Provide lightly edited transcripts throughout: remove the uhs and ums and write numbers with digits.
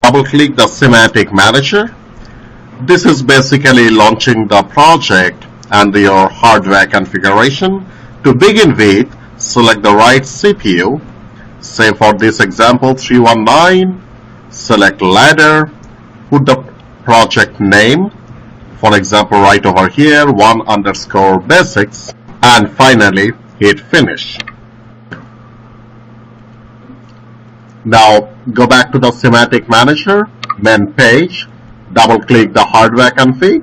Double click the Semantic Manager. This is basically launching the project and your hardware configuration. To begin with, select the right CPU. Say for this example 319, select ladder, put the project name, for example right over here 1_basics, and finally hit finish. Now go back to the Semantic Manager, main page, double click the hardware config,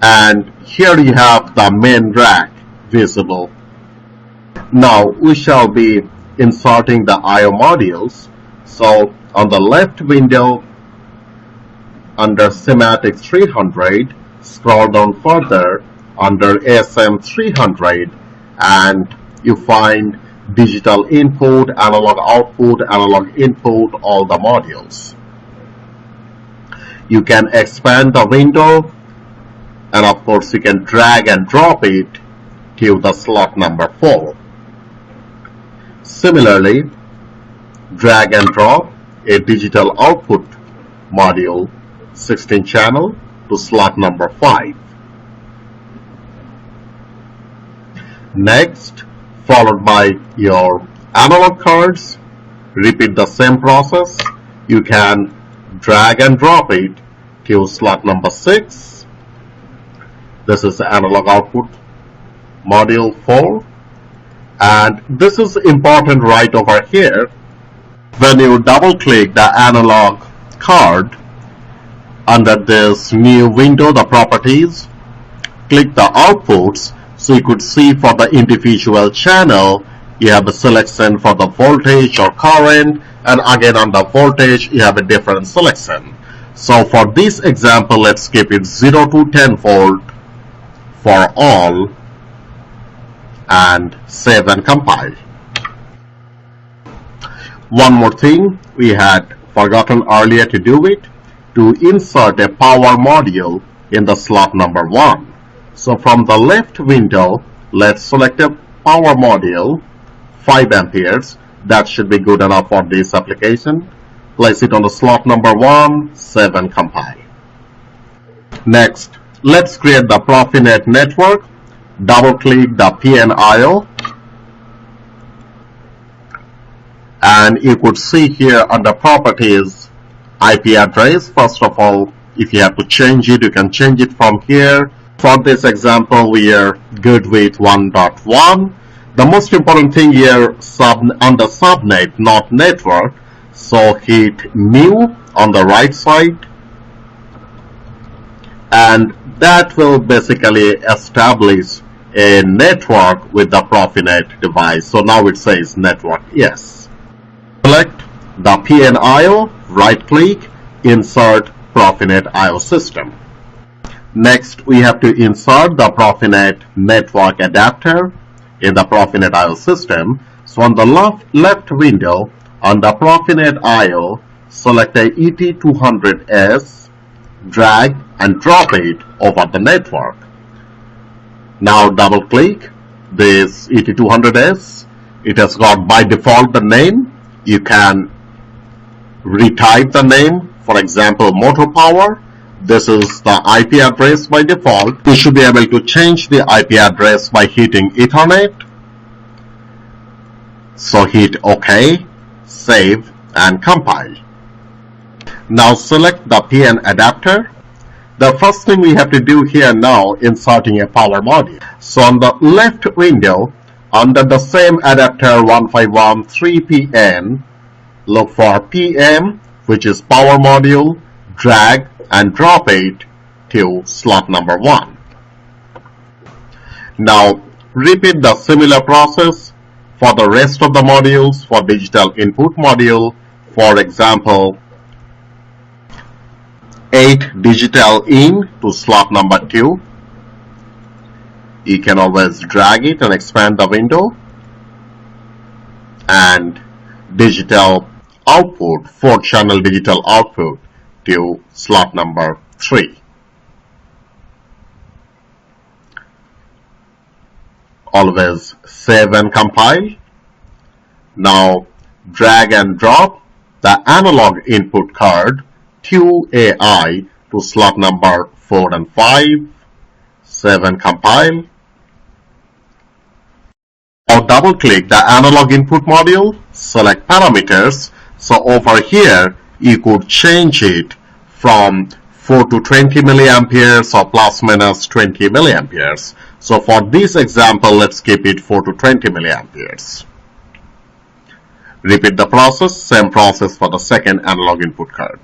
and here you have the main rack visible. Now we shall be inserting the I/O modules. So on the left window under Semantic 300, scroll down further under ASM300 and you find digital input, analog output, analog input, all the modules. You can expand the window and of course you can drag and drop it to the slot number 4. Similarly, drag and drop a digital output module 16 channel to slot number 5. Next, followed by your analog cards, repeat the same process. You can drag and drop it to slot number 6. This is the analog output module 4. And this is important right over here. When you double click the analog card under this new window, the properties, click the outputs, so you could see for the individual channel you have a selection for the voltage or current, and again on the voltage you have a different selection. So for this example, let's keep it 0 to 10 volt for all and save and compile. One more thing we had forgotten earlier to do it, to insert a power module in the slot number 1. So from the left window, let's select a power module 5 amperes. That should be good enough for this application. Place it on the slot number 1, save and compile. Next, let's create the Profinet network. Double click the PNIO and you could see here under properties IP address. First of all, if you have to change it, you can change it from here. For this example, we are good with 1.1. The most important thing here under subnet, not network. So hit new on the right side and that will basically establish a network with the Profinet device. So now it says network yes. Select the PNIO, right click, insert Profinet IO system. Next we have to insert the Profinet network adapter in the Profinet IO system. So on the left window on the Profinet IO, select a ET200S, drag and drop it over the network. Now double click this ET200S. It has got by default the name. You can retype the name, for example motor power. This is the IP address by default. You should be able to change the IP address by hitting Ethernet. So hit OK, save and compile. Now select the PN adapter. The first thing we have to do here now, inserting a power module. So on the left window, under the same adapter 1513PN, look for PM, which is power module, drag and drop it to slot number 1. Now repeat the similar process for the rest of the modules. For digital input module, for example 8 digital in to slot number 2. You can always drag it and expand the window. And digital output, 4-channel digital output to slot number 3. Always save and compile. Now drag and drop the analog input card QAI to slot number 4 and 5. 7 compile. Now double click the analog input module, select parameters. So over here you could change it from 4 to 20 milliamperes or plus minus 20 milliamperes. So for this example, let's keep it 4 to 20 milliamperes. Repeat the process, same process for the second analog input card.